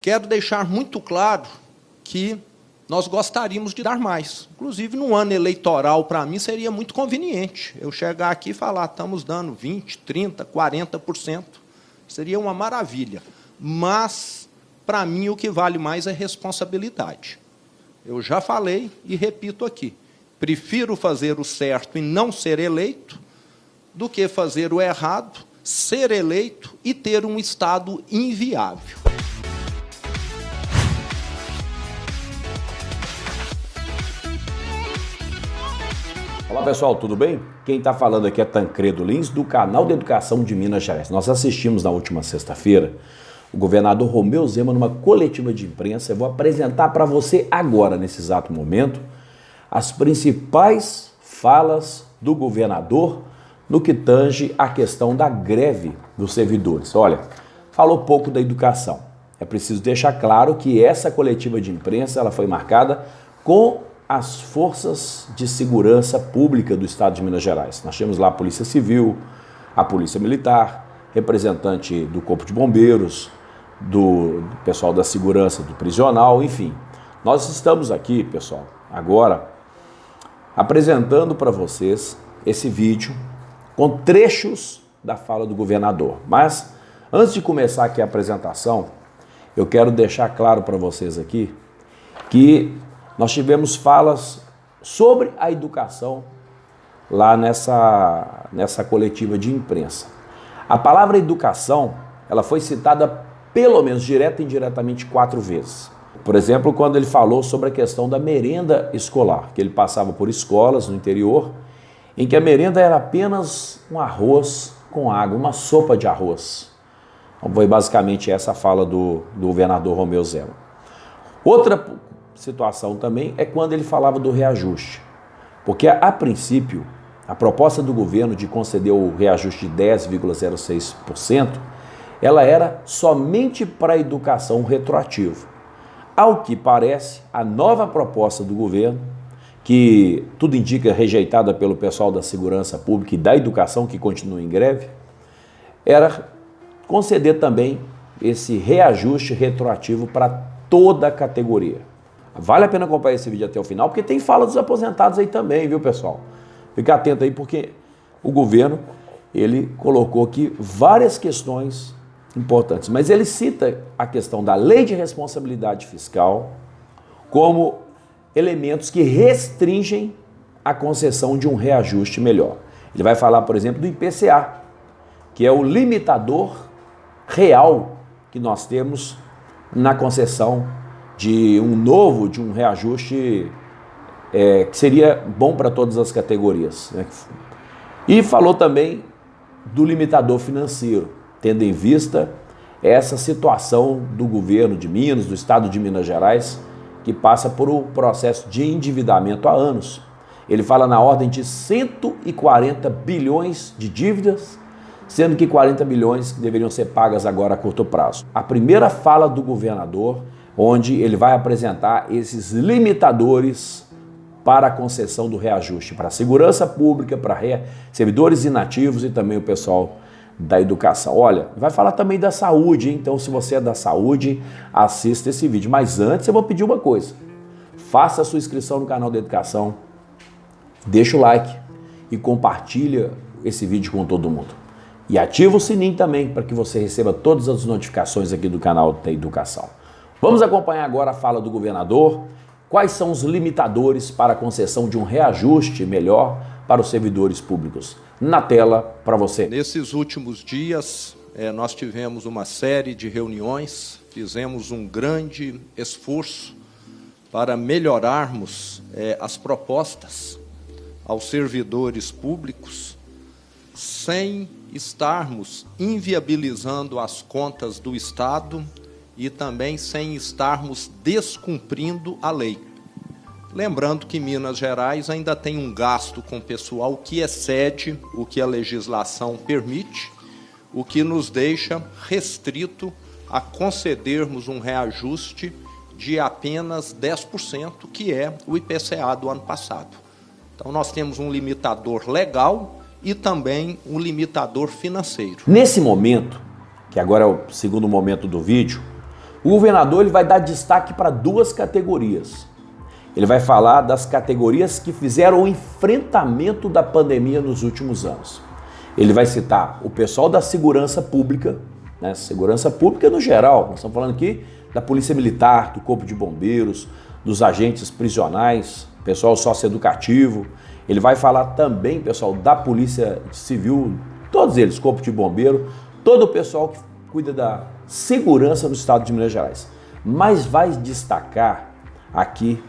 quero deixar muito claro que nós gostaríamos de dar mais. Inclusive, no ano eleitoral, para mim, seria muito conveniente eu chegar aqui e falar, estamos dando 20%, 30%, 40%. Seria uma maravilha. Mas, para mim, o que vale mais é responsabilidade. Eu já falei e repito aqui. Prefiro fazer o certo e não ser eleito do que fazer o errado, ser eleito e ter um Estado inviável. Olá pessoal, tudo bem? Quem está falando aqui é Tancredo Lins, do canal de Educação de Minas Gerais. Nós assistimos na última sexta-feira o governador Romeu Zema numa coletiva de imprensa. Eu vou apresentar para você agora, nesse exato momento, as principais falas do governador no que tange a questão da greve dos servidores. Olha, falou pouco da educação. É preciso deixar claro que essa coletiva de imprensa ela foi marcada com as forças de segurança pública do Estado de Minas Gerais. Nós temos lá a Polícia Civil, a Polícia Militar, representante do Corpo de Bombeiros, do pessoal da segurança, do prisional, enfim. Nós estamos aqui, pessoal, agora, apresentando para vocês esse vídeo com trechos da fala do governador. Mas, antes de começar aqui a apresentação, eu quero deixar claro para vocês aqui que nós tivemos falas sobre a educação lá nessa coletiva de imprensa. A palavra educação, ela foi citada pelo menos direta e indiretamente 4 vezes. Por exemplo, quando ele falou sobre a questão da merenda escolar, que ele passava por escolas no interior, em que a merenda era apenas um arroz com água, uma sopa de arroz. Então, foi basicamente essa a fala do governador Romeu Zema. Outra situação também é quando ele falava do reajuste, porque a princípio a proposta do governo de conceder o reajuste de 10,06%, ela era somente para a educação retroativa. Ao que parece, a nova proposta do governo, que tudo indica rejeitada pelo pessoal da segurança pública e da educação que continua em greve, era conceder também esse reajuste retroativo para toda a categoria. Vale a pena acompanhar esse vídeo até o final, porque tem fala dos aposentados aí também, viu, pessoal? Fica atento aí, porque o governo, ele colocou aqui várias questões importantes, mas ele cita a questão da lei de responsabilidade fiscal como elementos que restringem a concessão de um reajuste melhor. Ele vai falar, por exemplo, do IPCA, que é o limitador real que nós temos na concessão de um reajuste que seria bom para todas as categorias, né? E falou também do limitador financeiro, tendo em vista essa situação do governo de Minas, do estado de Minas Gerais, que passa por um processo de endividamento há anos. Ele fala na ordem de 140 bilhões de dívidas, sendo que 40 bilhões deveriam ser pagas agora a curto prazo. A primeira fala do governador, onde ele vai apresentar esses limitadores para a concessão do reajuste para a segurança pública, para servidores inativos e também o pessoal da educação. Olha, vai falar também da saúde, hein? Então se você é da saúde, assista esse vídeo. Mas antes eu vou pedir uma coisa, faça a sua inscrição no canal da educação, deixa o like e compartilha esse vídeo com todo mundo. E ativa o sininho também para que você receba todas as notificações aqui do canal da educação. Vamos acompanhar agora a fala do governador. Quais são os limitadores para a concessão de um reajuste melhor para os servidores públicos? Na tela para você. Nesses últimos dias, nós tivemos uma série de reuniões, fizemos um grande esforço para melhorarmos as propostas aos servidores públicos, sem estarmos inviabilizando as contas do Estado e também sem estarmos descumprindo a lei. Lembrando que Minas Gerais ainda tem um gasto com pessoal que excede o que a legislação permite, o que nos deixa restrito a concedermos um reajuste de apenas 10%, que é o IPCA do ano passado. Então nós temos um limitador legal e também um limitador financeiro. Nesse momento, que agora é o segundo momento do vídeo, O governador ele vai dar destaque para duas categorias. Ele vai falar das categorias que fizeram o enfrentamento da pandemia nos últimos anos. Ele vai citar o pessoal da segurança pública, né? Segurança pública no geral. Nós estamos falando aqui da Polícia Militar, do Corpo de Bombeiros, dos agentes prisionais, pessoal socioeducativo. Ele vai falar também, pessoal, da Polícia Civil, todos eles, Corpo de Bombeiro, todo o pessoal que cuida da segurança no estado de Minas Gerais. Mas vai destacar aqui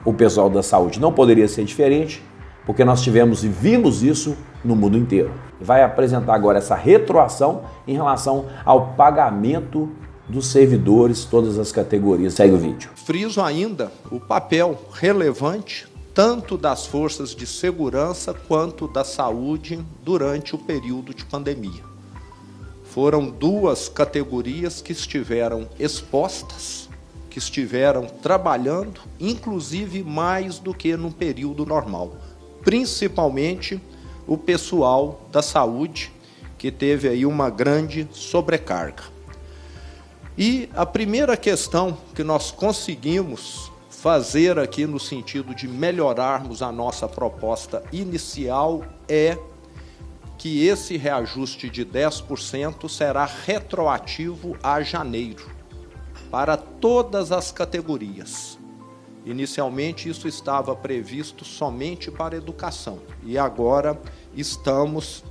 o pessoal da saúde. Não poderia ser diferente, porque nós tivemos e vimos isso no mundo inteiro. Vai apresentar agora essa retroação em relação ao pagamento dos servidores, todas as categorias. Segue o vídeo. Friso ainda o papel relevante tanto das forças de segurança quanto da saúde durante o período de pandemia. Foram duas categorias que estiveram expostas, que estiveram trabalhando, inclusive mais do que no período normal, principalmente o pessoal da saúde, que teve aí uma grande sobrecarga. E a primeira questão que nós conseguimos fazer aqui no sentido de melhorarmos a nossa proposta inicial é que esse reajuste de 10% será retroativo a janeiro, para todas as categorias. Inicialmente isso estava previsto somente para a educação e agora estamos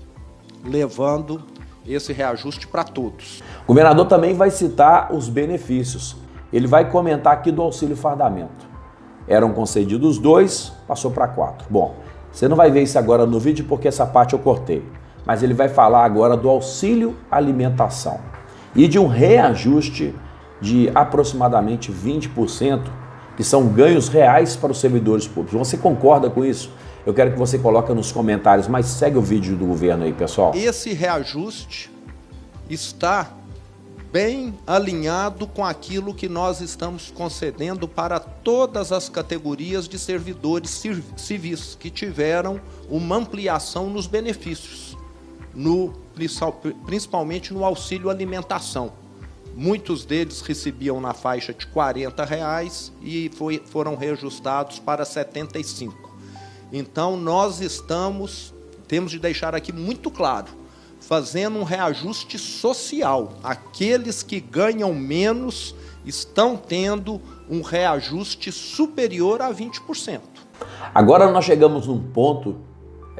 levando esse reajuste para todos. O governador também vai citar os benefícios. Ele vai comentar aqui do auxílio fardamento. Eram concedidos 2, passou para 4. Bom, você não vai ver isso agora no vídeo porque essa parte eu cortei. Mas ele vai falar agora do auxílio alimentação e de um reajuste de aproximadamente 20%, que são ganhos reais para os servidores públicos. Você concorda com isso? Eu quero que você coloque nos comentários, mas segue o vídeo do governo aí, pessoal. Esse reajuste está bem alinhado com aquilo que nós estamos concedendo para todas as categorias de servidores civis que tiveram uma ampliação nos benefícios, principalmente no auxílio alimentação. Muitos deles recebiam na faixa de R$40 e foram reajustados para 75. Então, nós temos de deixar aqui muito claro, fazendo um reajuste social. Aqueles que ganham menos estão tendo um reajuste superior a 20%. Agora nós chegamos num ponto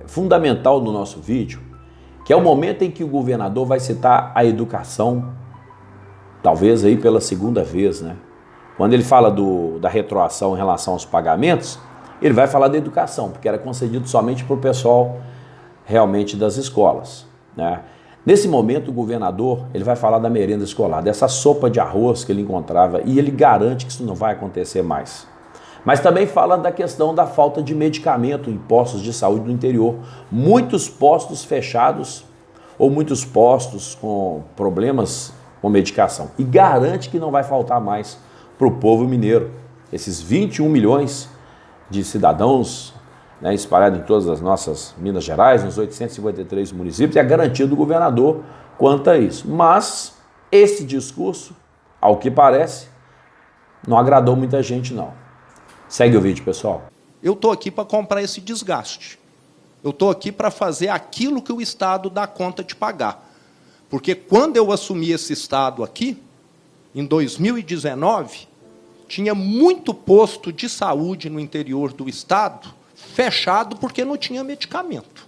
fundamental do nosso vídeo, que é o momento em que o governador vai citar a educação, talvez aí pela segunda vez, né? Quando ele fala da retroação em relação aos pagamentos, ele vai falar da educação, porque era concedido somente para o pessoal realmente das escolas, né? Nesse momento o governador ele vai falar da merenda escolar, dessa sopa de arroz que ele encontrava, e ele garante que isso não vai acontecer mais. Mas também fala da questão da falta de medicamento em postos de saúde no interior. Muitos postos fechados ou muitos postos com problemas com medicação. E garante que não vai faltar mais para o povo mineiro. Esses 21 milhões de cidadãos, né, espalhados em todas as nossas Minas Gerais, nos 853 municípios, é a garantia do governador quanto a isso. Mas esse discurso, ao que parece, não agradou muita gente, não. Segue o vídeo, pessoal. Eu estou aqui para comprar esse desgaste. Eu estou aqui para fazer aquilo que o Estado dá conta de pagar. Porque quando eu assumi esse Estado aqui, em 2019, tinha muito posto de saúde no interior do Estado fechado porque não tinha medicamento.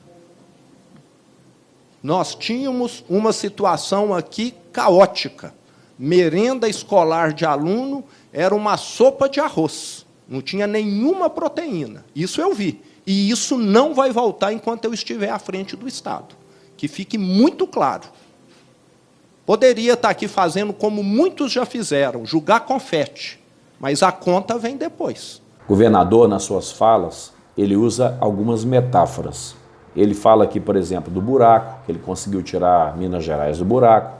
Nós tínhamos uma situação aqui caótica. Merenda escolar de aluno era uma sopa de arroz. Não tinha nenhuma proteína. Isso eu vi. E isso não vai voltar enquanto eu estiver à frente do Estado. Que fique muito claro. Poderia estar aqui fazendo como muitos já fizeram, jogar confete. Mas a conta vem depois. O governador, nas suas falas, ele usa algumas metáforas. Ele fala aqui, por exemplo, do buraco, que ele conseguiu tirar Minas Gerais do buraco.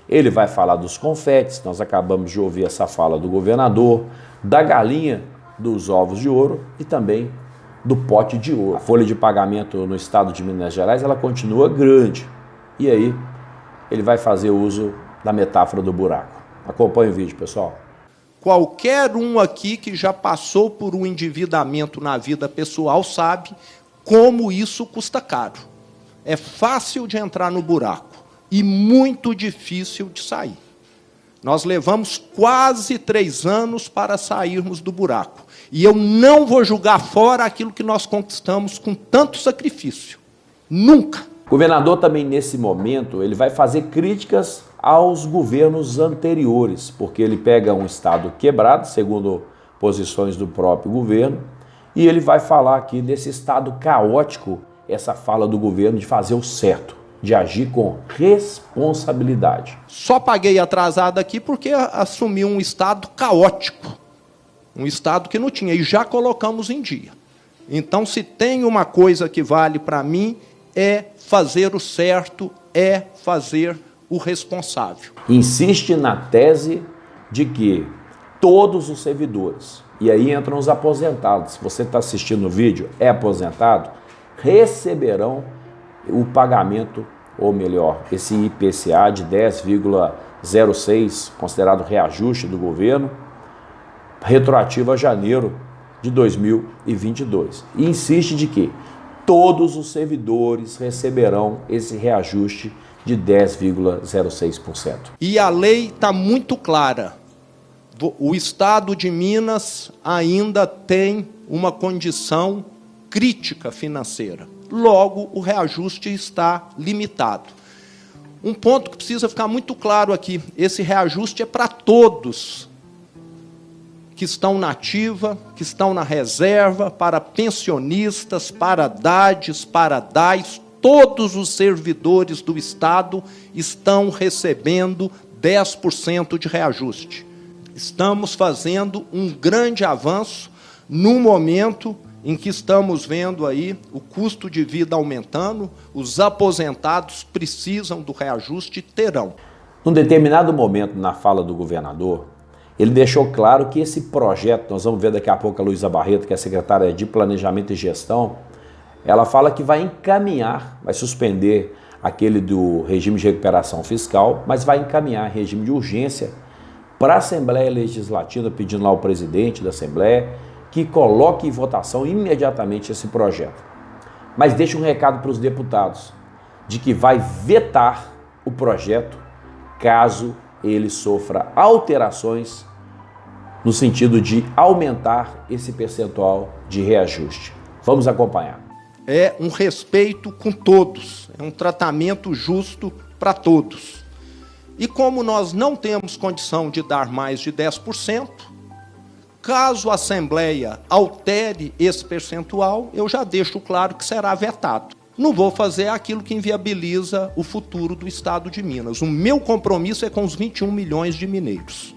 Ele vai falar dos confetes, nós acabamos de ouvir essa fala do governador, da galinha dos ovos de ouro e também do pote de ouro. A folha de pagamento no estado de Minas Gerais, ela continua grande. E aí, ele vai fazer uso da metáfora do buraco. Acompanhe o vídeo, pessoal. Qualquer um aqui que já passou por um endividamento na vida pessoal sabe como isso custa caro. É fácil de entrar no buraco e muito difícil de sair. Nós levamos quase 3 anos para sairmos do buraco. E eu não vou jogar fora aquilo que nós conquistamos com tanto sacrifício. Nunca. O governador também, nesse momento, ele vai fazer críticas aos governos anteriores, porque ele pega um estado quebrado, segundo posições do próprio governo, e ele vai falar aqui desse estado caótico, essa fala do governo de fazer o certo, de agir com responsabilidade. Só paguei atrasado aqui porque assumi um estado caótico, um estado que não tinha, e já colocamos em dia. Então, se tem uma coisa que vale para mim, é fazer o certo, é fazer o responsável. Insiste na tese de que todos os servidores, e aí entram os aposentados, se você está assistindo o vídeo, é aposentado, receberão o pagamento, ou melhor, esse IPCA de 10,06, considerado reajuste do governo, retroativo a janeiro de 2022. E insiste de que todos os servidores receberão esse reajuste de 10,06%. E a lei está muito clara. O Estado de Minas ainda tem uma condição crítica financeira. Logo, o reajuste está limitado. Um ponto que precisa ficar muito claro aqui, esse reajuste é para todos que estão na ativa, que estão na reserva, para pensionistas, para DADs, para DAIs, todos os servidores do Estado estão recebendo 10% de reajuste. Estamos fazendo um grande avanço no momento em que estamos vendo aí o custo de vida aumentando, os aposentados precisam do reajuste e terão. Num determinado momento na fala do governador, ele deixou claro que esse projeto, nós vamos ver daqui a pouco a Luísa Barreto, que é a secretária de Planejamento e Gestão, ela fala que vai encaminhar, vai suspender aquele do regime de recuperação fiscal, mas vai encaminhar regime de urgência para a Assembleia Legislativa, pedindo lá ao presidente da Assembleia que coloque em votação imediatamente esse projeto. Mas deixa um recado para os deputados, de que vai vetar o projeto caso ele sofra alterações no sentido de aumentar esse percentual de reajuste. Vamos acompanhar. É um respeito com todos, é um tratamento justo para todos. E como nós não temos condição de dar mais de 10%, caso a Assembleia altere esse percentual, eu já deixo claro que será vetado. Não vou fazer aquilo que inviabiliza o futuro do Estado de Minas. O meu compromisso é com os 21 milhões de mineiros.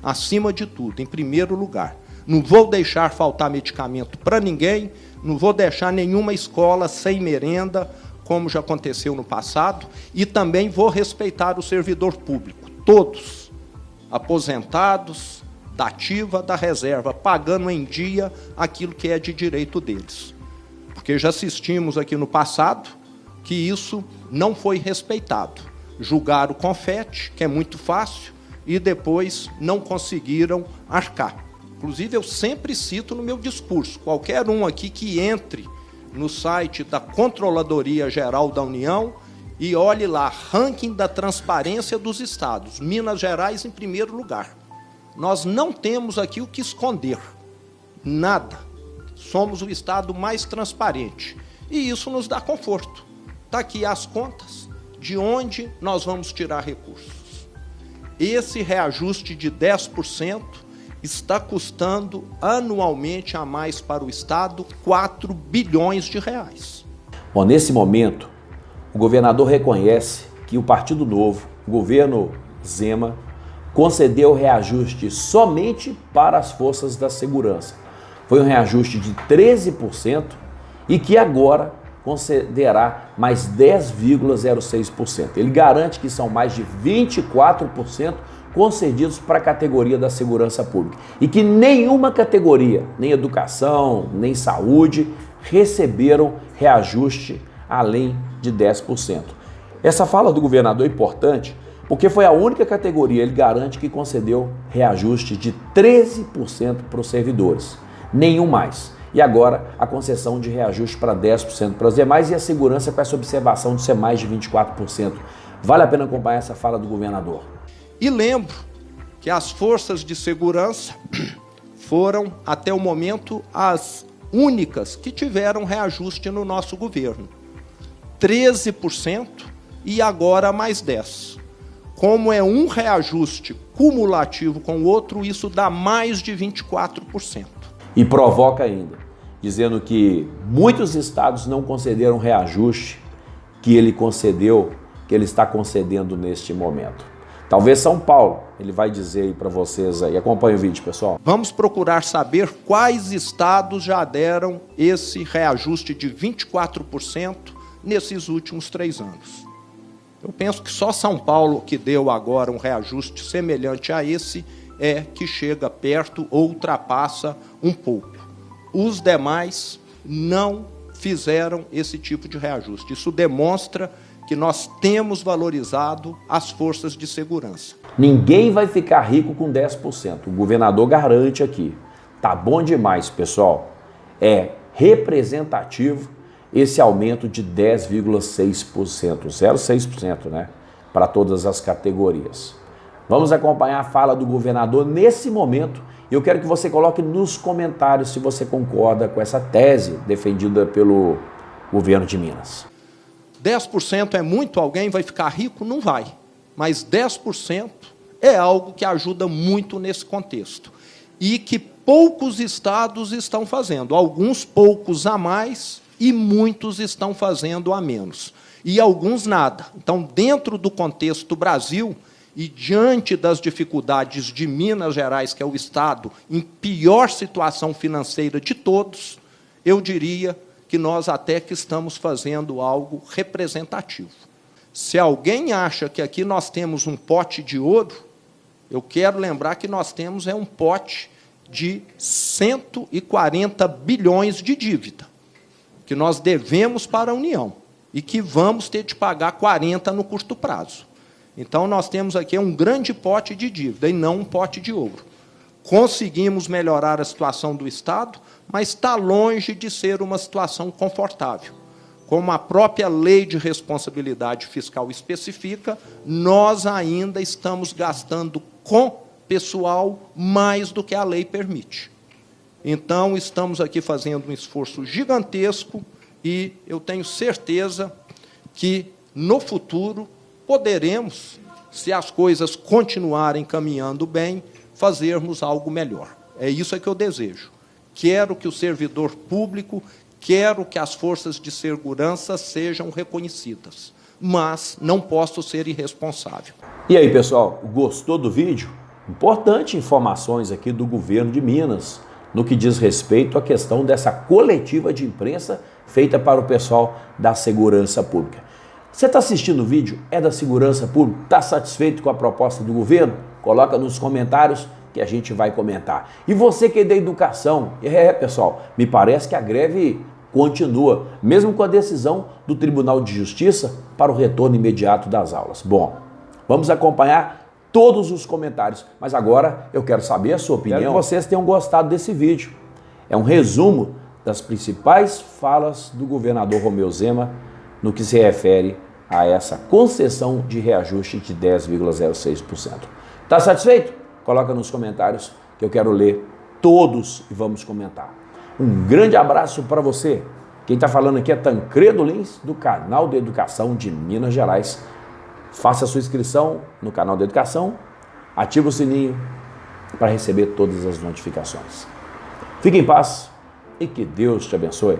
Acima de tudo, em primeiro lugar. Não vou deixar faltar medicamento para ninguém, não vou deixar nenhuma escola sem merenda, como já aconteceu no passado, e também vou respeitar o servidor público, todos, aposentados, da ativa, da reserva, pagando em dia aquilo que é de direito deles. Porque já assistimos aqui no passado que isso não foi respeitado. Julgaram o confete, que é muito fácil, e depois não conseguiram arcar. Inclusive, eu sempre cito no meu discurso, qualquer um aqui que entre no site da Controladoria Geral da União e olhe lá, ranking da transparência dos estados, Minas Gerais em primeiro lugar. Nós não temos aqui o que esconder, nada. Somos o estado mais transparente e isso nos dá conforto. Está aqui as contas de onde nós vamos tirar recursos. Esse reajuste de 10% está custando anualmente a mais para o Estado 4 bilhões de reais. Bom, nesse momento, o governador reconhece que o Partido Novo, o governo Zema, concedeu reajuste somente para as forças da segurança. Foi um reajuste de 13% e que agora concederá mais 10,06%. Ele garante que são mais de 24% concedidos para a categoria da segurança pública e que nenhuma categoria, nem educação, nem saúde, receberam reajuste além de 10%. Essa fala do governador é importante porque foi a única categoria, ele garante, que concedeu reajuste de 13% para os servidores, nenhum mais. E agora a concessão de reajuste para 10% para os demais e a segurança com essa observação de ser mais de 24%. Vale a pena acompanhar essa fala do governador. E lembro que as forças de segurança foram, até o momento, as únicas que tiveram reajuste no nosso governo. 13% e agora mais 10%. Como é um reajuste cumulativo com o outro, isso dá mais de 24%. E provoca ainda, dizendo que muitos estados não concederam reajuste que ele concedeu, que ele está concedendo neste momento. Talvez São Paulo, ele vai dizer aí para vocês aí. Acompanhe o vídeo, pessoal. Vamos procurar saber quais estados já deram esse reajuste de 24% nesses últimos 3 anos. Eu penso que só São Paulo, que deu agora um reajuste semelhante a esse, que chega perto ou ultrapassa um pouco. Os demais não fizeram esse tipo de reajuste. Isso demonstra que nós temos valorizado as forças de segurança. Ninguém vai ficar rico com 10%. O governador garante aqui. Tá bom demais, pessoal. É representativo esse aumento de 10,6%, 0,6%, né? Para todas as categorias. Vamos acompanhar a fala do governador nesse momento. E eu quero que você coloque nos comentários se você concorda com essa tese defendida pelo governo de Minas. 10% é muito? Alguém vai ficar rico? Não vai. Mas 10% é algo que ajuda muito nesse contexto. E que poucos estados estão fazendo. Alguns poucos a mais e muitos estão fazendo a menos. E alguns nada. Então, dentro do contexto Brasil, e diante das dificuldades de Minas Gerais, que é o estado em pior situação financeira de todos, eu diria que nós até que estamos fazendo algo representativo. Se alguém acha que aqui nós temos um pote de ouro, eu quero lembrar que nós temos um pote de 140 bilhões de dívida, que nós devemos para a União, e que vamos ter de pagar 40 no curto prazo. Então, nós temos aqui um grande pote de dívida, e não um pote de ouro. Conseguimos melhorar a situação do Estado, mas está longe de ser uma situação confortável. Como a própria Lei de Responsabilidade Fiscal especifica, nós ainda estamos gastando com pessoal mais do que a lei permite. Então, estamos aqui fazendo um esforço gigantesco e eu tenho certeza que, no futuro, poderemos, se as coisas continuarem caminhando bem, fazermos algo melhor. É isso que eu desejo. Quero que o servidor público, quero que as forças de segurança sejam reconhecidas, mas não posso ser irresponsável. E aí, pessoal, gostou do vídeo? Importante informações aqui do governo de Minas, no que diz respeito à questão dessa coletiva de imprensa feita para o pessoal da segurança pública. Você está assistindo o vídeo? É da segurança pública? Está satisfeito com a proposta do governo? Coloca nos comentários que a gente vai comentar. E você que é da educação, pessoal, me parece que a greve continua, mesmo com a decisão do Tribunal de Justiça para o retorno imediato das aulas. Bom, vamos acompanhar todos os comentários, mas agora eu quero saber a sua opinião. Espero que vocês tenham gostado desse vídeo. É um resumo das principais falas do governador Romeu Zema no que se refere a essa concessão de reajuste de 10,06%. Está satisfeito? Coloca nos comentários que eu quero ler todos e vamos comentar. Um grande abraço para você. Quem está falando aqui é Tancredo Lins, do canal de Educação de Minas Gerais. Faça a sua inscrição no canal de Educação, ative o sininho para receber todas as notificações. Fique em paz e que Deus te abençoe.